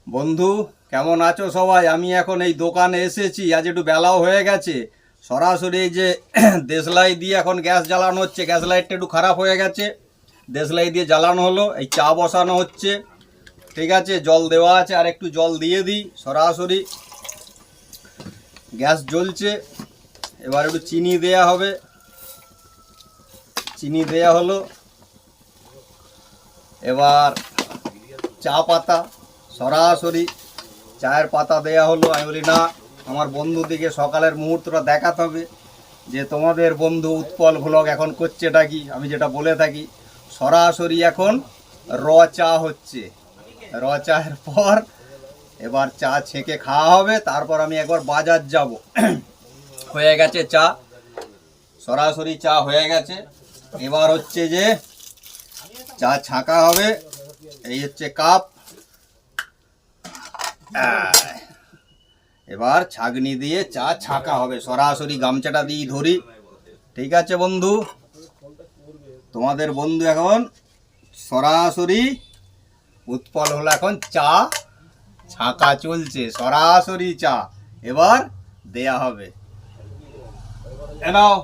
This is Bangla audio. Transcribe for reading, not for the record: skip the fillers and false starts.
বন্ধু কেমন আছো সবাই? আমি এখন এই দোকানে এসেছি, আজ একটু বেলাও হয়ে গেছে। সরাসরি এই যে দেশলাই দিয়ে এখন গ্যাস জ্বালানো হচ্ছে। গ্যাস লাইটটা একটু খারাপ হয়ে গেছে, দেশলাই দিয়ে জ্বালানো হলো। এই চা বসানো হচ্ছে, ঠিক আছে, জল দেওয়া আছে, আর একটু জল দিয়ে দিই। সরাসরি গ্যাস জ্বলছে, এবার একটু চিনি দেয়া হবে। চিনি দেয়া হলো, এবার চা পাতা, সরাসরি চায়ের পাতা দেয়া হলো। আমি বলি না, আমার বন্ধুদিকে সকালের মুহূর্তটা দেখাতে হবে যে তোমাদের বন্ধু উৎপল ভ্লগ এখন করছেটা কি। আমি যেটা বলে থাকি, সরাসরি এখন র চা হচ্ছে। র চায়ের পর এবার চা ছেঁকে খাওয়া হবে, তারপর আমি একবার বাজার যাব। হয়ে গেছে চা, সরাসরি চা হয়ে গেছে। এবার হচ্ছে যে চা ছাঁকা হবে। এই হচ্ছে কাপ, এবার ছাঁকনি দিয়ে চা ছাঁকা হবে। সরাসরি গামছাটা দিয়ে ধরি, ঠিক আছে বন্ধু। তোমাদের বন্ধু এখন সরাসরি উৎপল হলো, এখন চা ছাঁকা চলছে, সরাসরি চা এবার দেয়া হবে। এ নাও।